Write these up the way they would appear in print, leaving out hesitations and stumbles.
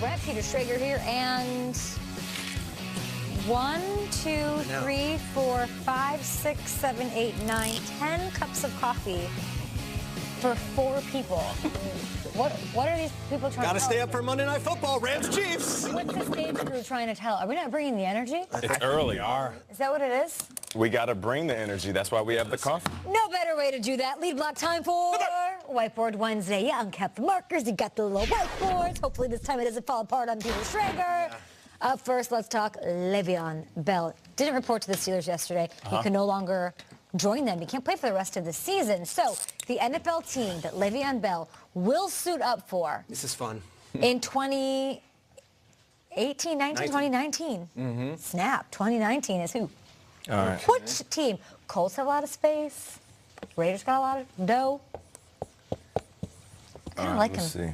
Brett, Peter Schrager here, and 1, 2, 3, 4, 5, 6, 7, 8, 9, 10 cups of coffee for 4 people. What are these people trying to tell? Gotta stay up for Monday Night Football, Rams Chiefs. What's the stage crew trying to tell? Are we not bringing the energy? It's early. Is that what it is? We got to bring the energy. That's why we have the coffee. No better way to do that. Lead block time for Whiteboard Wednesday. You uncapped the markers. You got the little whiteboards. Hopefully this time it doesn't fall apart on Peter Schrager. Yeah. Up first, let's talk Veon Bell. Didn't report to the Steelers yesterday. He can no longer join them. He can't play for the rest of the season. So the NFL team that Veon Bell will suit up for. This is fun. In 2018, 19, 2019. Snap. 2019 is who? All right. Which team? Colts have a lot of space. Raiders got a lot of dough. I don't like him. Let's see.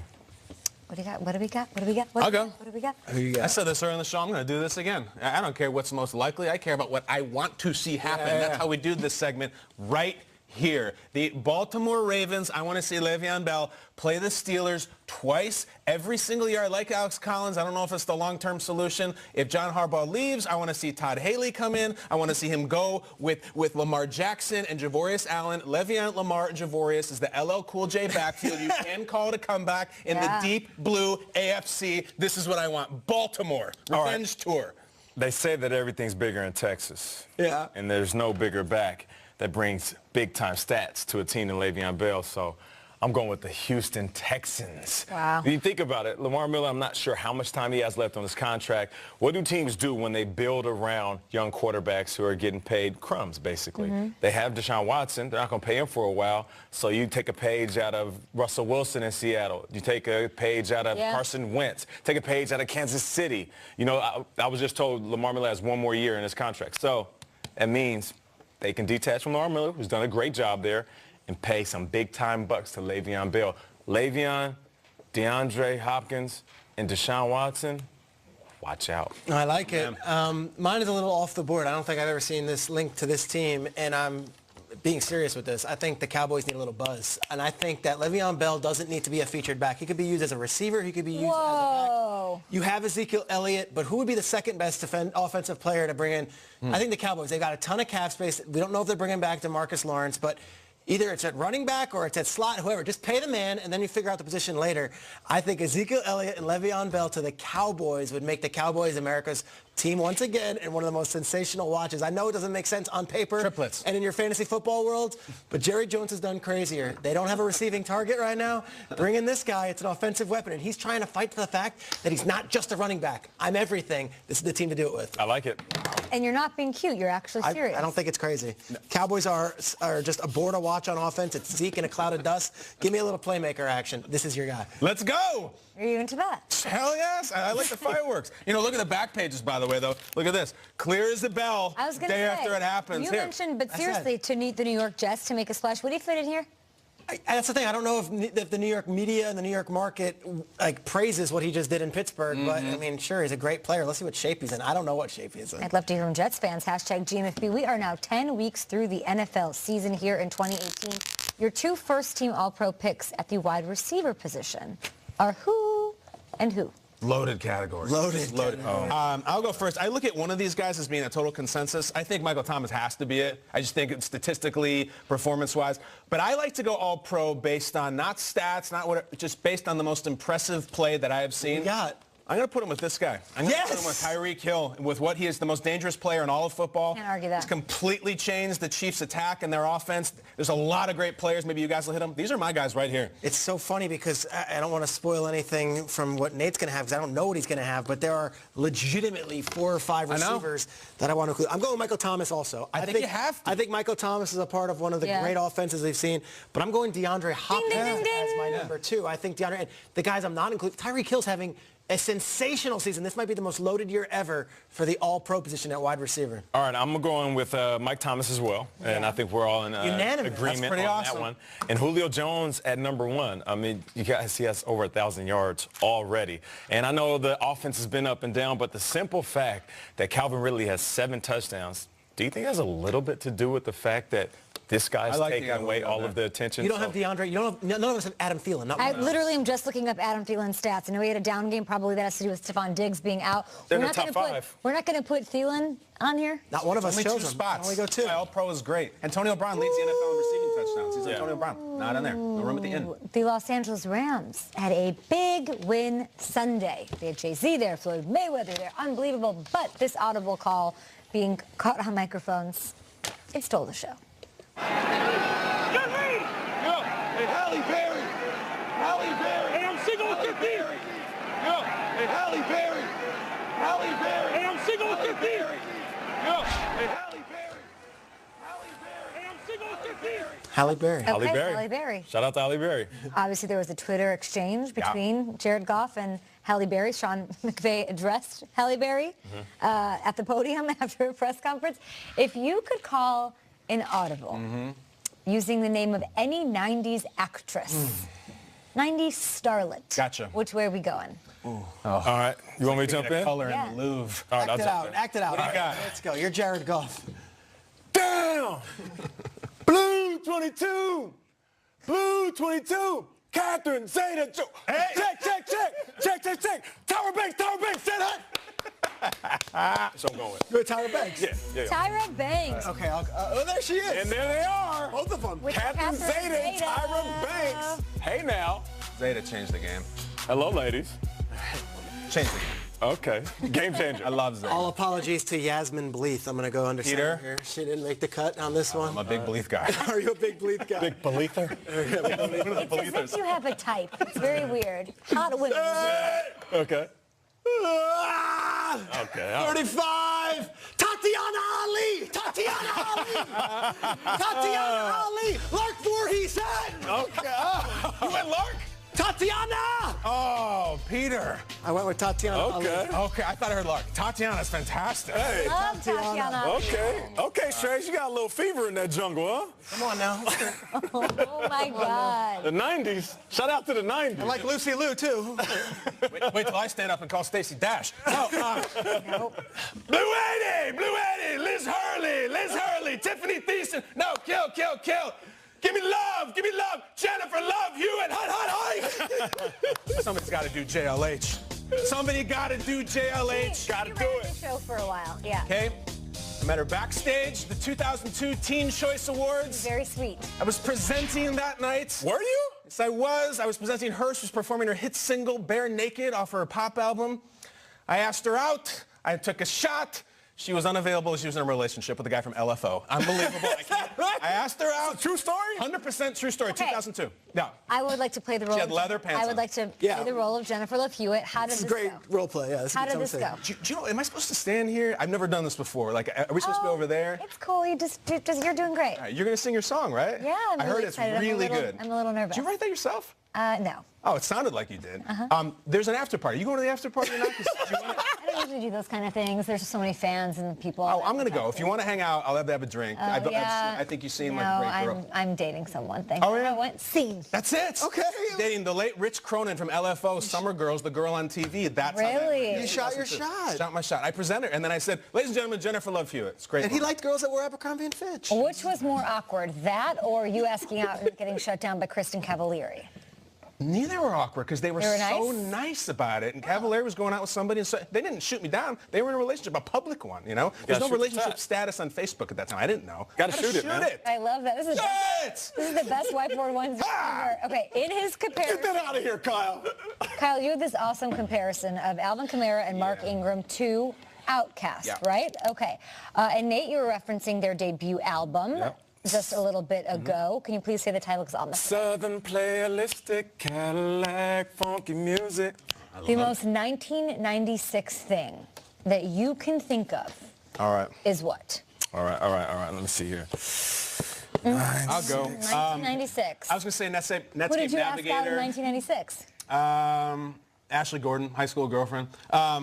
What do you got? What do we got? What do we got? I'll go. What do we got? Who you got? I said this earlier in the show. I'm going to do this again. I don't care what's most likely. I care about what I want to see happen. That's how we do this segment right here. The Baltimore Ravens, I want to see Veon Bell play the Steelers twice every single year. I like Alex Collins. I don't know if it's the long-term solution. If John Harbaugh leaves, I want to see Todd Haley come in. I want to see him go with Lamar Jackson and Javorius Allen. Le'Veon, Lamar, and Javorius is the LL Cool J backfield. You can call it a comeback in the deep blue AFC. This is what I want. Baltimore. Revenge tour. They say that everything's bigger in Texas. Yeah. And there's no bigger back that brings big-time stats to a team than Veon Bell. So I'm going with the Houston Texans. Wow. When you think about it, Lamar Miller, I'm not sure how much time he has left on his contract. What do teams do when they build around young quarterbacks who are getting paid crumbs, basically? They have Deshaun Watson. They're not going to pay him for a while. So you take a page out of Russell Wilson in Seattle. You take a page out of Carson Wentz. Take a page out of Kansas City. You know, I was just told Lamar Miller has 1 more year in his contract. So that means they can detach from Lamar Miller, who's done a great job there, and pay some big-time bucks to Veon Bell. Le'Veon, DeAndre Hopkins, and Deshaun Watson, watch out. I like it. Mine is a little off the board. I don't think I've ever seen this linked to this team, and I'm being serious with this. I think the Cowboys need a little buzz, and I think that Veon Bell doesn't need to be a featured back. He could be used as a receiver. He could be used as a back. You have Ezekiel Elliott, but who would be the second best offensive player to bring in? I think the Cowboys. They've got a ton of cap space. We don't know if they're bringing back DeMarcus Lawrence, but either it's at running back or it's at slot, whoever. Just pay the man, and then you figure out the position later. I think Ezekiel Elliott and Veon Bell to the Cowboys would make the Cowboys America's team once again and one of the most sensational watches. I know it doesn't make sense on paper Triplets. and in your fantasy football world, but Jerry Jones has done crazier. They don't have a receiving target right now. Bring in this guy. It's an offensive weapon, and he's trying to fight for the fact that he's not just a running back. I'm everything. This is the team to do it with. I like it. And you're not being cute. You're actually serious. I don't think it's crazy. No. Cowboys are just a bore to watch on offense. It's Zeke in a cloud of dust. Give me a little playmaker action. This is your guy. Let's go. Are you into that? Hell yes. I like the fireworks. You know, look at the back pages, by the way, though. Look at this. Clear as the bell. I was going to day say, after it happens. You Here. mentioned, but seriously, to meet the New York Jets to make a splash, would he fit in here? That's the thing. I don't know if the New York media and the New York market praises what he just did in Pittsburgh, but I mean, sure, he's a great player. Let's see what shape he's in. I don't know what shape he's in. I'd love to hear from Jets fans. Hashtag GMFB. We are now 10 weeks through the NFL season here in 2018. Your 2 first-team All-Pro picks at the wide receiver position are who and who? Loaded category. Loaded. I'll go first. I look at one of these guys as being a total consensus. I think Michael Thomas has to be it. I just think it's statistically, performance-wise. But I like to go all-pro based on not stats, not what, just based on the most impressive play that I have seen. I'm going to put him with this guy. I'm going to put him with Tyreek Hill, with what he is the most dangerous player in all of football. Can't argue that. He's completely changed the Chiefs' attack and their offense. There's a lot of great players. Maybe you guys will hit them. These are my guys right here. It's so funny because I don't want to spoil anything from what Nate's going to have because I don't know what he's going to have, but there are legitimately 4 or 5 receivers that I want to include. I'm going with Michael Thomas also. I think you have to. I think Michael Thomas is a part of one of the great offenses we've seen, but I'm going DeAndre Hopkins as my number 2. I think DeAndre, and the guys I'm not including, Tyreek Hill's having a sensational season. This might be the most loaded year ever for the all-pro position at wide receiver. All right, I'm going with Mike Thomas as well, and I think we're all in agreement on that one. And Julio Jones at number 1. I mean, you guys, he has over 1,000 yards already. And I know the offense has been up and down, but the simple fact that Calvin Ridley has 7 touchdowns, do you think it has a little bit to do with the fact that this guy's like the taking other away one all there. of the attention. You don't have DeAndre. You don't have, none of us have Adam Thielen. Not I one of us. literally am just looking up Adam Thielen's stats. I know he had a down game. Probably that has to do with Stephon Diggs being out. They're we're in the not top gonna five. We're not going to put Thielen on here. Not one of us Only chose two him. spots. Only go two. My All-Pro is great. Antonio Brown leads the NFL in receiving touchdowns. He's Antonio Brown. Not in there. No room at the end. The Los Angeles Rams had a big win Sunday. They had Jay-Z there, Floyd Mayweather there. Unbelievable. But this audible call being caught on microphones, it stole the show. Hey, Halle Berry! Halle Berry! Hey, I'm single with 50! Yo! Hey, Halle Berry! Halle Berry! Hey, I'm single with 50! Yo! Hey, Halle Berry! Halle Berry! Hey, I'm single with 50! Halle Berry. Okay, Halle Berry. Halle Berry. Shout out to Halle Berry. Obviously, there was a Twitter exchange between Jared Goff and Halle Berry. Sean McVay addressed Halle Berry at the podium after a press conference. If you could call an audible using the name of any 90s actress, 90s starlet. Gotcha. Which way are we going? All right. You want me to jump in? Color Yeah. in the Louvre. All right, I'll Act it jump out. in. Act it out. What do you got? Let's go. You're Jared Goff. Down! Blue 22! Blue 22! Catherine Zeta-Jones! Hey! Check, check, check! Check, check, check! Tyra Banks! Say that! So I'm going. Go Tyra Banks. Yeah. Tyra Banks. Okay. Oh, there she is. And there they are. Both of them. With Catherine Catherine Zeta and Zeta. Tyra Banks. Hey now. Zeta changed the game. Hello, ladies. Changed the game. Okay. Game changer. I love Zeta. All apologies to Yasmin Bleeth. I'm going to go under Peter? center here. She didn't make the cut on this one. I'm a big Bleeth guy. Are you a big Bleeth guy? Big Belether. It's as if you have a type. It's very weird. Hot women. Okay. Ah! Okay. All right. 35. Tatiana Ali. Tatiana Ali. Tatiana Ali. Lark 4, he said. Okay. You went Lark? Tatiana. Oh, Peter. I went with Tatiana Ali. Okay. Okay, I thought I heard Lark. Tatiana's fantastic. Hey. Love Tatiana. Okay, Strays, you got a little fever in that jungle, huh? Come on now. Oh, my God. The 90s. Shout out to the 90s. I like Lucy Liu, too. Wait till I stand up and call Stacey Dash. Oh, Nope. Blue 80, Liz Hurley, Tiffany Thiessen. No, kill. Give me love, Jennifer Love Hewitt, hot. somebody's got to do JLH. Somebody got to do JLH. Got to You do ran it. the show for a while. Yeah. Okay. I met her backstage, the 2002 Teen Choice Awards. Very sweet. I was presenting that night. Were you? Yes, I was. I was presenting her. She was performing her hit single, Bare Naked, off her pop album. I asked her out. I took a shot. She was unavailable. She was in a relationship with a guy from LFO. Unbelievable. I asked her out. True story? 100% true story, Okay. 2002. Yeah. I would like to play the role. She had leather pants I would on. like to Yeah. play the role of Jennifer Love Hewitt. How did This this is great go? role play. Yeah, How did this go? Do you know, am I supposed to stand here? I've never done this before. Like, are we supposed to be over there? It's cool. You're doing great. All right, you're going to sing your song, right? Yeah, I'm I heard really it's excited. really good. I'm a little nervous. Did you write that yourself? No. Oh, it sounded like you did. There's an after party. You going to the after party or not? 'Cause do you wanna- I don't usually do those kind of things. There's just so many fans and people. Oh, I'm going to go. If you want to hang out, I'll have a drink. I think you seem like a great girl. I'm dating someone. Thank you. Oh, yeah? I went scene. That's it. Okay. Dating the late Rich Cronin from LFO, Summer Girls, the girl on TV. That's how that Really? went. You shot your shot. Shot my shot. I presented her, and then I said, ladies and gentlemen, Jennifer Love Hewitt. It's great. And he liked girls that were Abercrombie & Fitch. Which was more awkward, that or you asking out and getting shut down by Kristen Cavallari? Neither were awkward because they were They were so nice? nice about it. And Cavalier was going out with somebody, and so they didn't shoot me down. They were in a relationship, a public one, you know? There's no shoot the relationship shot. status on Facebook at that time. I didn't know. Gotta shoot it, man. I love that. This is Shit! This is the best Whiteboard Wednesday ever. Okay, in his comparison, Get that out of here, Kyle. Kyle, you had this awesome comparison of Alvin Kamara and Mark Ingram to Outkast, Yeah. right? Okay. And Nate, you were referencing their debut album just a little bit ago. Can you please say the title? Because on the Southern playalistic Cadillac funky music. the most 1996 thing that you can think of All right. is what? All right. Let me see here. I'll go. 1996. I was going to say Who Netscape did you ask out in Navigator. 1996? Ashley Gordon, high school girlfriend. I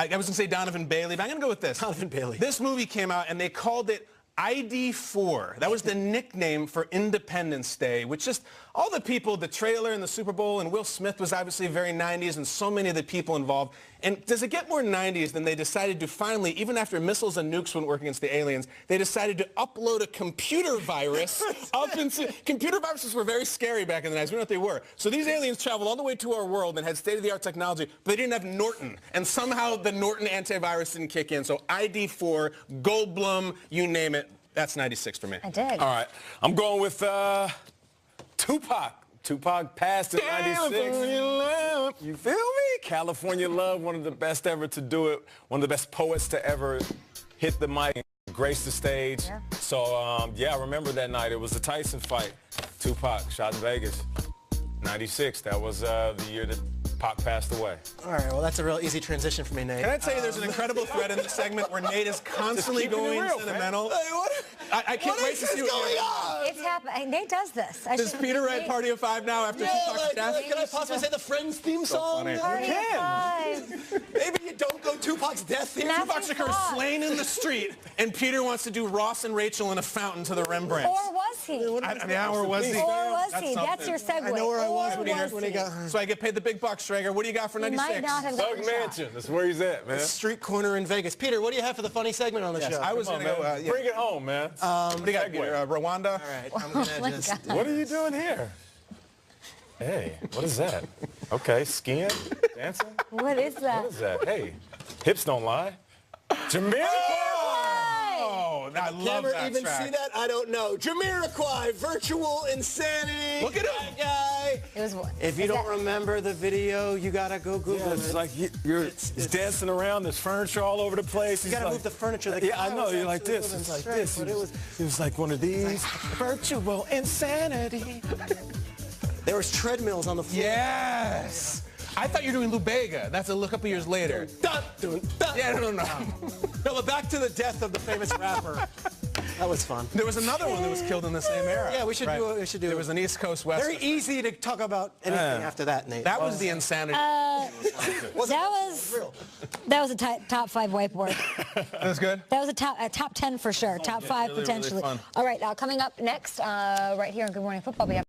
was going to say Donovan Bailey, but I'm going to go with this. Donovan Bailey. This movie came out, and they called it ID4. That was the nickname for Independence Day, which just all the people, the trailer and the Super Bowl, and Will Smith was obviously very 90s, and so many of the people involved. And does it get more 90s than they decided to finally, even after missiles and nukes wouldn't work against the aliens, they decided to upload a computer virus up into... Computer viruses were very scary back in the 90s. We don't know what they were. So these aliens traveled all the way to our world and had state-of-the-art technology, but they didn't have Norton. And somehow the Norton antivirus didn't kick in. So ID4, Goldblum, you name it. That's 96 for me. I dig. All right. I'm going with Tupac. Tupac passed in 96. You feel me? California Love, one of the best ever to do it, one of the best poets to ever hit the mic and grace the stage. Yeah. So, yeah, I remember that night. It was the Tyson fight. Tupac shot in Vegas. 96. That was the year that Pac passed away. All right, well, that's a real easy transition for me, Nate. Can I tell you there's an incredible thread in this segment where Nate is constantly going real, sentimental? Hey, what? I can't wait to see what going on? It's happening. Nate does this. Does Peter write Party of Five now after Tupac's death? Can I possibly say the Friends theme song? funny. Party of five. Maybe you don't go Tupac's death theme. That's Tupac's occurs slain in the street, and Peter wants to do Ross and Rachel in a fountain to the Rembrandt. Or was he? Or was he? Or was That's he? That's something. your segue. I know where I was Or when he got... So I get paid the big bucks, Schrager. What do you got for He 96? might not have Doug gotten shot. Mansion. That's where he's at, man. Street corner in Vegas. Peter, what do you have for the funny segment on the show? I was Come going on, to man. go... Bring it home, man. what do you got, segue. Peter? Rwanda? All right, I'm going my to just... God. What are you doing here? Hey, what is that? Okay, skiing, dancing. What is that? What is that? Hey, hips don't lie. Jamiroquai. Oh, I love Never that even track. see that? I don't know. Jamiroquai, Virtual Insanity. Look at him. That guy. It was what? If you don't remember the video, you gotta go Google Yeah, it. it's like you're dancing around. There's furniture all over the place. You gotta move the furniture. The Yeah, I guy know. was You're like actually this. moving It's like straight, this. but It was like one of these. Virtual insanity. there was treadmills on the floor. Yes. I thought you were doing Lubega. That's a couple years later. Dun, dun, dun. Yeah, no. No, but back to the death of the famous rapper. That was fun. There was another one that was killed in the same era. Yeah, we should do it. We should do There it. was an East Coast West. Very easy to talk about anything after that, Nate. That was the insanity. That was a top 5 whiteboard. That was good. That was a top 10 for sure. Top 5 really, really potentially. fun. All right, coming up next, right here on Good Morning Football, we have